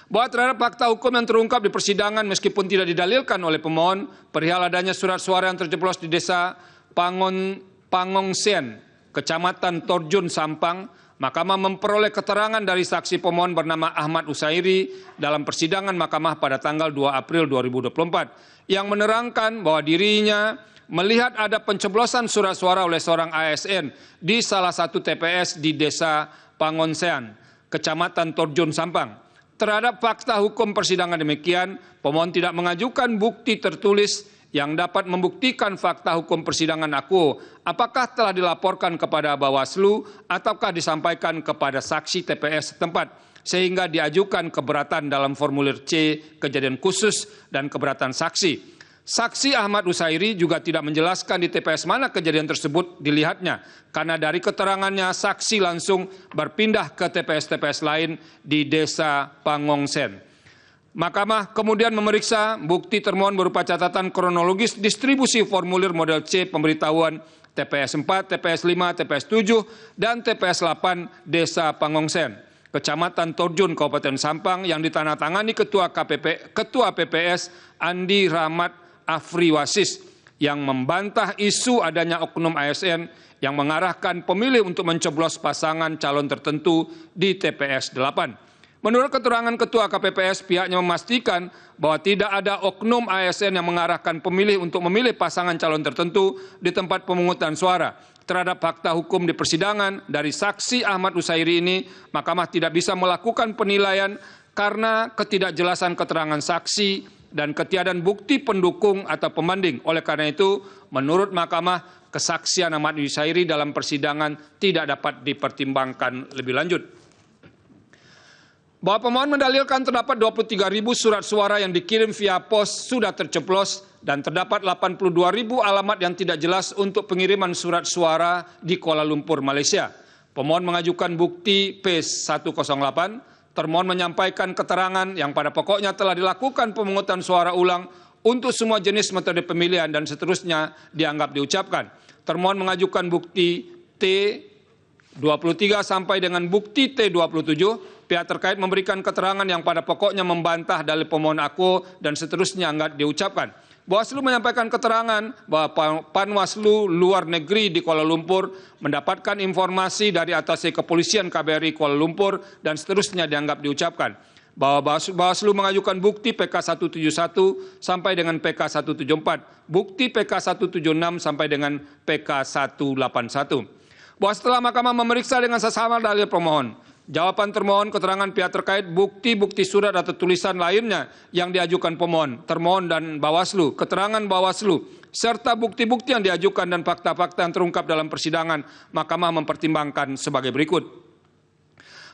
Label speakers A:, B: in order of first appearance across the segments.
A: Bahwa terhadap fakta hukum yang terungkap di persidangan meskipun tidak didalilkan oleh pemohon, perihal adanya surat suara yang terjeblos di desa Pangongsen, Kecamatan Torjun, Sampang, Mahkamah memperoleh keterangan dari saksi pemohon bernama Ahmad Usairi dalam persidangan Mahkamah pada tanggal 2 April 2024 yang menerangkan bahwa dirinya melihat ada pencoblosan surat suara oleh seorang ASN di salah satu TPS di desa Pangongsen, Kecamatan Torjun, Sampang. Terhadap fakta hukum persidangan demikian, pemohon tidak mengajukan bukti tertulis yang dapat membuktikan fakta hukum persidangan aku apakah telah dilaporkan kepada Bawaslu ataukah disampaikan kepada saksi TPS setempat, sehingga diajukan keberatan dalam formulir C kejadian khusus dan keberatan saksi. Saksi Ahmad Usairi juga tidak menjelaskan di TPS mana kejadian tersebut dilihatnya, karena dari keterangannya saksi langsung berpindah ke TPS-TPS lain di desa Pangongsen. Mahkamah kemudian memeriksa bukti termohon berupa catatan kronologis distribusi formulir model C pemberitahuan TPS 4, TPS 5, TPS 7, dan TPS 8 desa Pangongsen, Kecamatan Torjun, Kabupaten Sampang yang ditandatangani Ketua PPS Andi Rahmat Afriwasis yang membantah isu adanya oknum ASN yang mengarahkan pemilih untuk mencoblos pasangan calon tertentu di TPS 8. Menurut keterangan Ketua KPPS, pihaknya memastikan bahwa tidak ada oknum ASN yang mengarahkan pemilih untuk memilih pasangan calon tertentu di tempat pemungutan suara. Terhadap fakta hukum di persidangan dari saksi Ahmad Usairi ini, Mahkamah tidak bisa melakukan penilaian karena ketidakjelasan keterangan saksi dan ketiadaan bukti pendukung atau pembanding. Oleh karena itu, menurut Mahkamah, kesaksian Ahmad Usairi dalam persidangan tidak dapat dipertimbangkan lebih lanjut. Bahwa pemohon mendalilkan terdapat 23.000 surat suara yang dikirim via pos sudah terceplos dan terdapat 82.000 alamat yang tidak jelas untuk pengiriman surat suara di Kuala Lumpur, Malaysia. Pemohon mengajukan bukti P108. Termohon menyampaikan keterangan yang pada pokoknya telah dilakukan pemungutan suara ulang untuk semua jenis metode pemilihan dan seterusnya dianggap diucapkan. Termohon mengajukan bukti T23 sampai dengan bukti T27. Pihak terkait memberikan keterangan yang pada pokoknya membantah dalil pemohon aku dan seterusnya anggap diucapkan. Bawaslu menyampaikan keterangan bahwa Panwaslu Luar Negeri di Kuala Lumpur mendapatkan informasi dari atase kepolisian KBRI Kuala Lumpur dan seterusnya dianggap diucapkan. Bahwa Bawaslu mengajukan bukti PK171 sampai dengan PK174, bukti PK176 sampai dengan PK181. Bahwa setelah Mahkamah memeriksa dengan sesama dalil pemohon, jawaban termohon, keterangan pihak terkait, bukti-bukti surat atau tulisan lainnya yang diajukan pemohon, termohon dan Bawaslu, keterangan Bawaslu, serta bukti-bukti yang diajukan dan fakta-fakta yang terungkap dalam persidangan, Mahkamah mempertimbangkan sebagai berikut.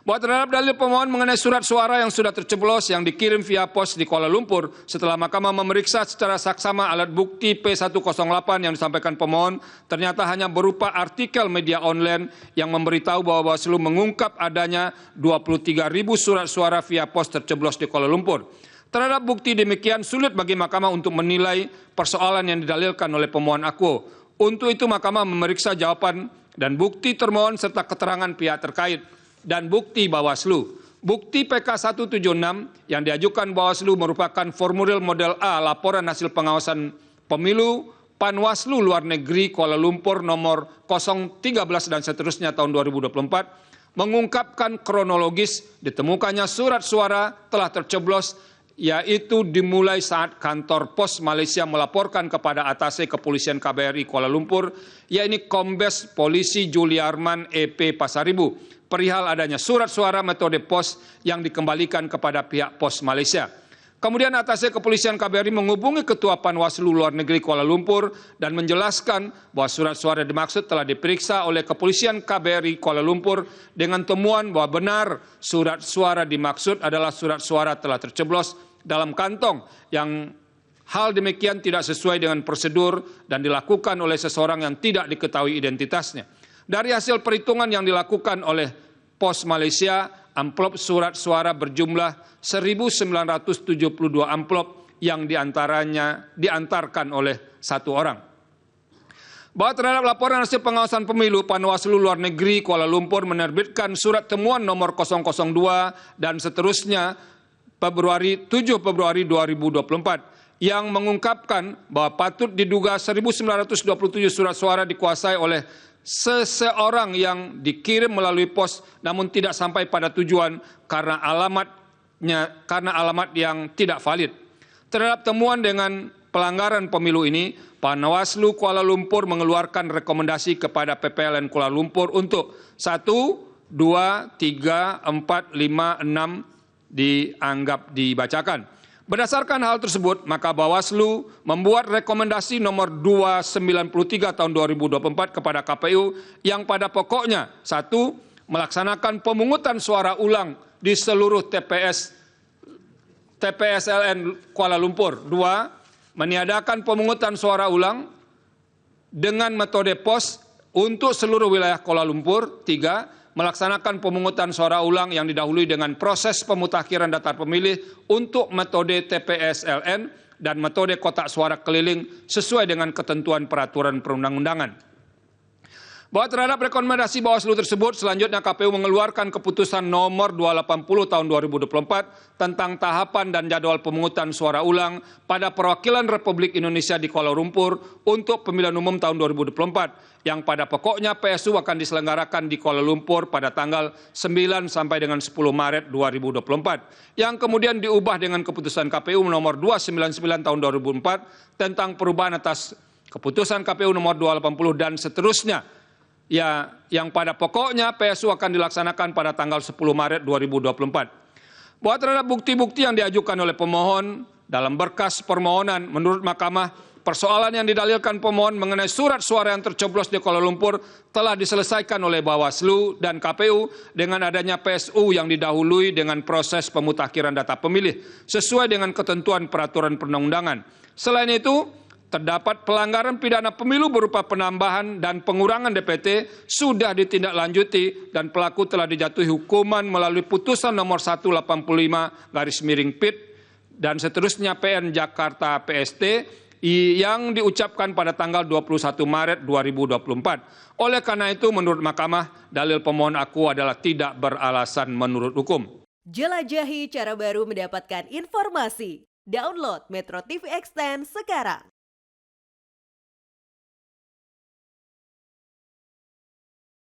A: Bahwa terhadap dalil pemohon mengenai surat suara yang sudah tercoblos yang dikirim via pos di Kuala Lumpur, setelah Mahkamah memeriksa secara saksama alat bukti P108 yang disampaikan pemohon, ternyata hanya berupa artikel media online yang memberitahu bahwa Bawaslu mengungkap adanya 23.000 surat suara via pos tercoblos di Kuala Lumpur. Terhadap bukti demikian, sulit bagi Mahkamah untuk menilai persoalan yang didalilkan oleh pemohon aku. Untuk itu, Mahkamah memeriksa jawaban dan bukti termohon serta keterangan pihak terkait dan bukti Bawaslu. Bukti PK176 yang diajukan Bawaslu merupakan formulir model A laporan hasil pengawasan pemilu Panwaslu Luar Negeri Kuala Lumpur nomor 013 dan seterusnya tahun 2024 mengungkapkan kronologis ditemukannya surat suara telah tercoblos, yaitu dimulai saat kantor pos Malaysia melaporkan kepada atase kepolisian KBRI Kuala Lumpur, yaitu Kombes Polisi Juliarman EP Pasaribu, perihal adanya surat suara metode pos yang dikembalikan kepada pihak pos Malaysia. Kemudian atase kepolisian KBRI menghubungi Ketua Panwaslu Luar Negeri Kuala Lumpur dan menjelaskan bahwa surat suara dimaksud telah diperiksa oleh kepolisian KBRI Kuala Lumpur dengan temuan bahwa benar surat suara dimaksud adalah surat suara telah tercoblos dalam kantong yang hal demikian tidak sesuai dengan prosedur dan dilakukan oleh seseorang yang tidak diketahui identitasnya. Dari hasil perhitungan yang dilakukan oleh Pos Malaysia, amplop surat suara berjumlah 1.972 amplop yang diantarkan oleh satu orang. Bahwa terhadap laporan hasil pengawasan pemilu, Panwaslu Luar Negeri Kuala Lumpur menerbitkan surat temuan nomor 002 dan seterusnya 7 Februari 2024 yang mengungkapkan bahwa patut diduga 1927 surat suara dikuasai oleh seseorang yang dikirim melalui pos namun tidak sampai pada tujuan karena alamat yang tidak valid. Terhadap temuan dengan pelanggaran pemilu ini, Panwaslu Kuala Lumpur mengeluarkan rekomendasi kepada PPLN Kuala Lumpur untuk 1, 2, 3, 4, 5, 6 dianggap dibacakan. Berdasarkan hal tersebut, maka Bawaslu membuat rekomendasi nomor 293 tahun 2024 kepada KPU yang pada pokoknya 1. Melaksanakan pemungutan suara ulang di seluruh TPSLN Kuala Lumpur. 2. Meniadakan pemungutan suara ulang dengan metode pos untuk seluruh wilayah Kuala Lumpur. 3. Melaksanakan pemungutan suara ulang yang didahului dengan proses pemutakhiran daftar pemilih untuk metode TPSLN dan metode kotak suara keliling sesuai dengan ketentuan peraturan perundang-undangan. Bahwa terhadap rekomendasi Bawaslu tersebut, selanjutnya KPU mengeluarkan keputusan nomor 280 tahun 2024 tentang tahapan dan jadwal pemungutan suara ulang pada perwakilan Republik Indonesia di Kuala Lumpur untuk pemilihan umum tahun 2024 yang pada pokoknya PSU akan diselenggarakan di Kuala Lumpur pada tanggal 9 sampai dengan 10 Maret 2024 yang kemudian diubah dengan keputusan KPU nomor 299 tahun 2004 tentang perubahan atas keputusan KPU nomor 280 dan seterusnya yang pada pokoknya PSU akan dilaksanakan pada tanggal 10 Maret 2024. Bahwa terhadap bukti-bukti yang diajukan oleh pemohon dalam berkas permohonan, menurut Mahkamah, persoalan yang didalilkan pemohon mengenai surat suara yang tercoblos di Kuala Lumpur telah diselesaikan oleh Bawaslu dan KPU dengan adanya PSU yang didahului dengan proses pemutakhiran data pemilih sesuai dengan ketentuan peraturan perundang-undangan. Selain itu, terdapat pelanggaran pidana pemilu berupa penambahan dan pengurangan DPT sudah ditindaklanjuti dan pelaku telah dijatuhi hukuman melalui putusan nomor 185/PIT dan seterusnya PN Jakarta PST yang diucapkan pada tanggal 21 Maret 2024. Oleh karena itu, menurut Mahkamah, dalil pemohon aku adalah tidak beralasan menurut hukum.
B: Jelajahi cara baru mendapatkan informasi. Download Metro TV Extend sekarang.